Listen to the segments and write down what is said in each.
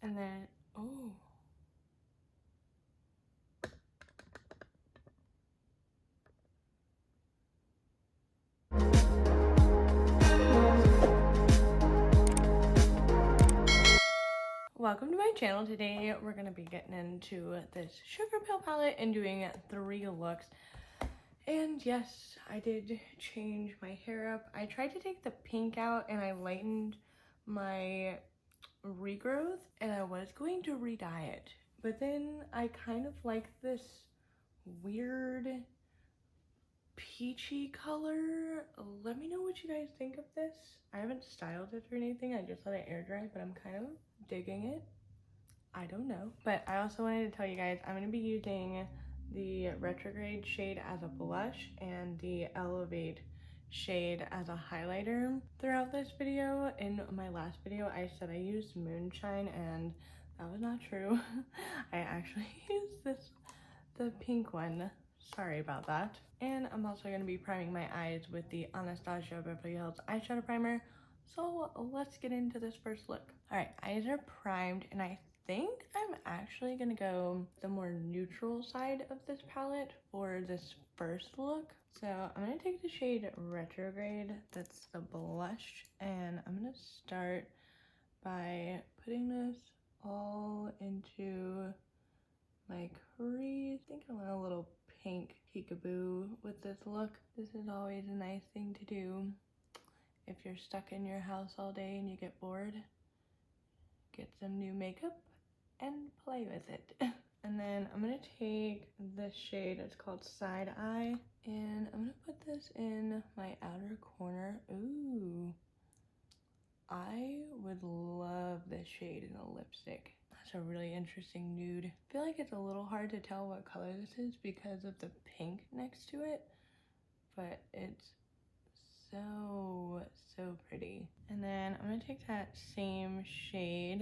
And then, oh. Welcome to my channel. Today we're going to be getting into this Sugarpill palette and doing 3 looks. And yes, I did change my hair up. I tried to take the pink out and I lightened my regrowth and I was going to re-dye it. But then I kind of like this weird peachy color. Let me know what you guys think of this. I haven't styled it or anything. I just let it air dry, but I'm kind of digging it. I don't know. But I also wanted to tell you guys I'm going to be using the Retrograde shade as a blush and the Elevate shade as a highlighter throughout this video. In my last video I said I used Moonshine and that was not true. I actually used the pink one. Sorry about that. And I'm also going to be priming my eyes with the Anastasia Beverly Hills eyeshadow primer. So let's get into this first look. Alright, eyes are primed and I think I'm actually going to go the more neutral side of this palette for this first look. So I'm going to take the shade Retrograde, that's the blush, and I'm going to start by putting this all into my crease. I think I want a little pink peekaboo with this look. This is always a nice thing to do if you're stuck in your house all day and you get bored. Get some new makeup and play with it. And then I'm gonna take this shade, it's called Side Eye, and I'm gonna put this in my outer corner. Ooh, I would love this shade in a lipstick. That's a really interesting nude. I feel like it's a little hard to tell what color this is because of the pink next to it, but it's so pretty. And then I'm gonna take that same shade,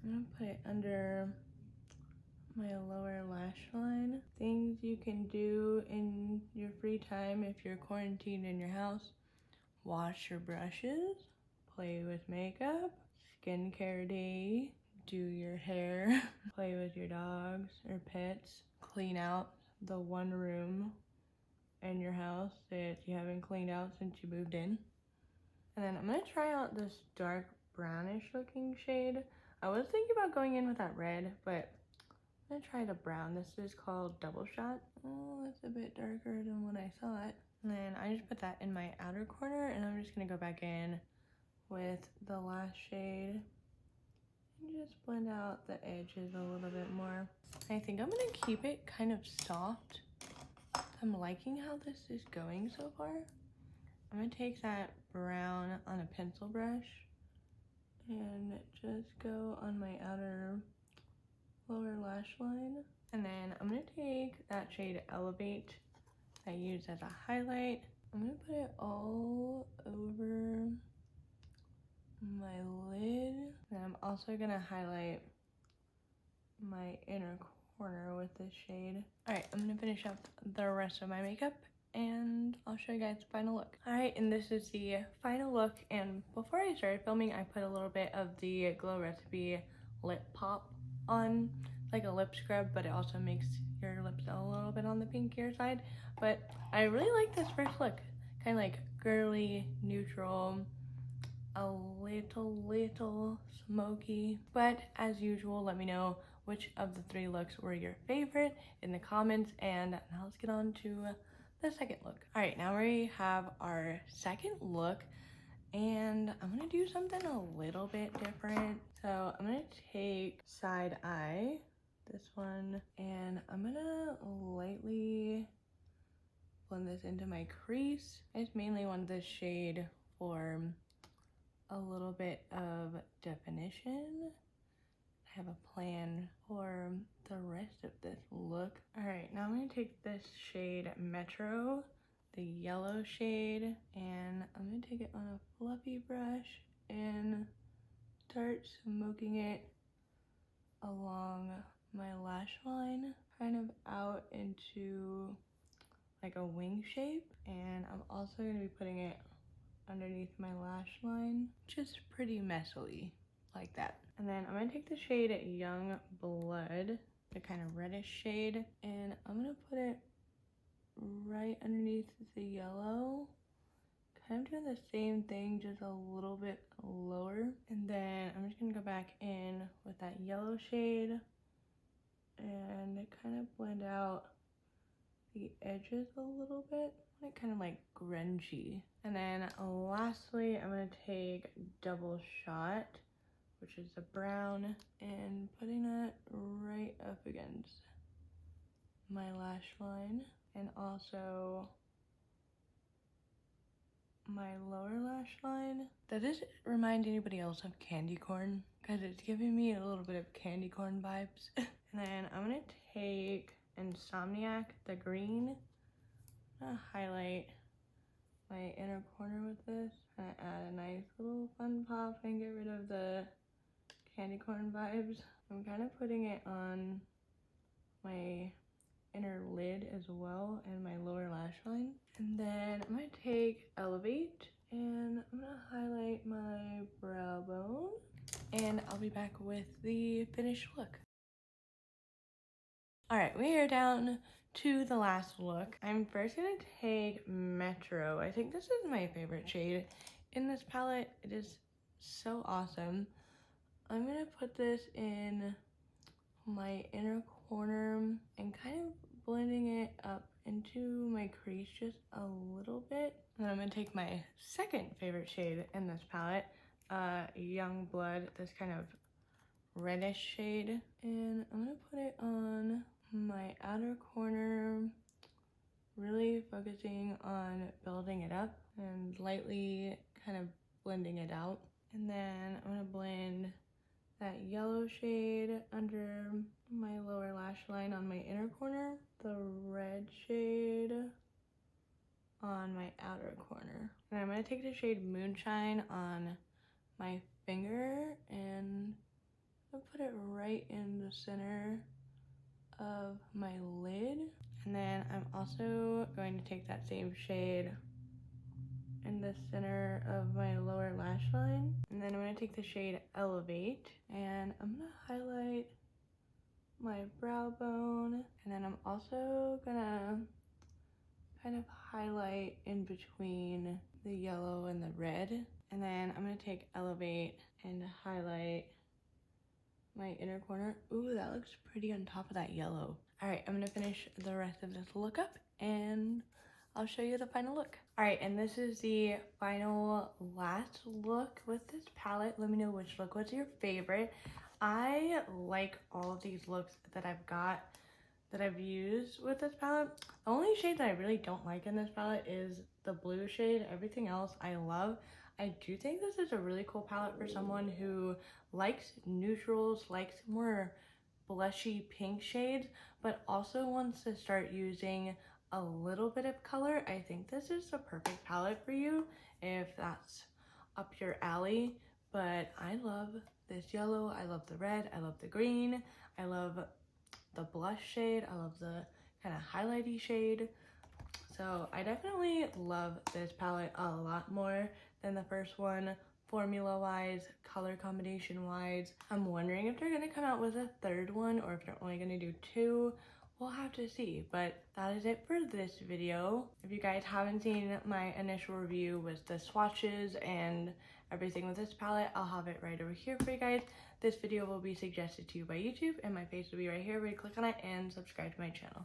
I'm gonna put it under my lower lash line. Things you can do in your free time if you're quarantined in your house: wash your brushes, play with makeup, skincare day, do your hair, play with your dogs or pets, clean out the one room in your house that you haven't cleaned out since you moved in. And then I'm gonna try out this dark brownish looking shade. I was thinking about going in with that red, but I'm gonna try the brown. This is called Double Shot. Oh, it's a bit darker than what I thought. And then I just put that in my outer corner and I'm just gonna go back in with the last shade and just blend out the edges a little bit more. I think I'm gonna keep it kind of soft. I'm liking how this is going so far. I'm gonna take that brown on a pencil brush and just go on my outer lower lash line. And then I'm gonna take that shade Elevate I use as a highlight. I'm gonna put it all over my lid. And I'm also gonna highlight my inner corner with this shade. Alright, I'm gonna finish up the rest of my makeup and I'll show you guys the final look. Alright, and this is the final look, and before I started filming I put a little bit of the Glow Recipe lip pop on, like a lip scrub, but it also makes your lips a little bit on the pinkier side. But I really like this first look, kind of like girly, neutral, a little smoky. But as usual, let me know which of the 3 looks were your favorite in the comments, and now let's get on to the second look. All right, now we have our second look and I'm gonna do something a little bit different. So I'm gonna take Side Eye, this one, and I'm gonna lightly blend this into my crease. I just mainly want this shade for a little bit of definition. I have a plan for the rest of this look. All right, now I'm gonna take this shade Metro, the yellow shade, and I'm gonna take it on a fluffy brush and start smoking it along my lash line, kind of out into like a wing shape. And I'm also gonna be putting it underneath my lash line, just pretty messily like that. And And then I'm gonna take the shade Young Blood, the kind of reddish shade, and I'm gonna put it right underneath the yellow. Kind of doing the same thing, just a little bit lower. And then I'm just gonna go back in with that yellow shade and kind of blend out the edges a little bit, like kind of like grungy. And then lastly, I'm gonna take Double Shot, which is the brown, and putting that right up against my lash line and also my lower lash line. Does this remind anybody else of candy corn? Because it's giving me a little bit of candy corn vibes. And then I'm gonna take Insomniac, the green. I'm gonna highlight my inner corner with this. And add a nice little fun pop and get rid of the candy corn vibes. I'm kind of putting it on my inner lid as well and my lower lash line. And then I'm gonna take Elevate and I'm gonna highlight my brow bone, and I'll be back with the finished look. All right, we are down to the last look. I'm first gonna take Metro. I think this is my favorite shade in this palette. It is so awesome. I'm gonna put this in my inner corner and kind of blending it up into my crease just a little bit. And then I'm gonna take my second favorite shade in this palette, Young Blood, this kind of reddish shade, and I'm gonna put it on my outer corner, really focusing on building it up and lightly kind of blending it out. And then I'm gonna blend that yellow shade under my lower lash line on my inner corner, the red shade on my outer corner. And I'm gonna take the shade Moonshine on my finger and I'll put it right in the center of my lid. And then I'm also going to take that same shade in the center of my lower lash line. And then I'm gonna take the shade Elevate and I'm gonna highlight my brow bone. And then I'm also gonna kind of highlight in between the yellow and the red. And then I'm gonna take Elevate and highlight my inner corner. Ooh, that looks pretty on top of that yellow. All right, I'm gonna finish the rest of this look up and I'll show you the final look. All right, and this is the final last look with this palette. Let me know which look was your favorite. I like all of these looks that I've used with this palette. The only shade that I really don't like in this palette is the blue shade. Everything else I love. I do think this is a really cool palette for someone who likes neutrals, likes more blushy pink shades, but also wants to start using a little bit of color. I think this is the perfect palette for you if that's up your alley. But I love this yellow, I love the red, I love the green, I love the blush shade, I love the kind of highlighty shade. So I definitely love this palette a lot more than the first one, formula wise, color combination wise. I'm wondering if they're gonna come out with a third one or if they're only gonna do two. We'll have to see, but that is it for this video. If you guys haven't seen my initial review with the swatches and everything with this palette, I'll have it right over here for you guys. This video will be suggested to you by YouTube and my face will be right here where you click on it and subscribe to my channel.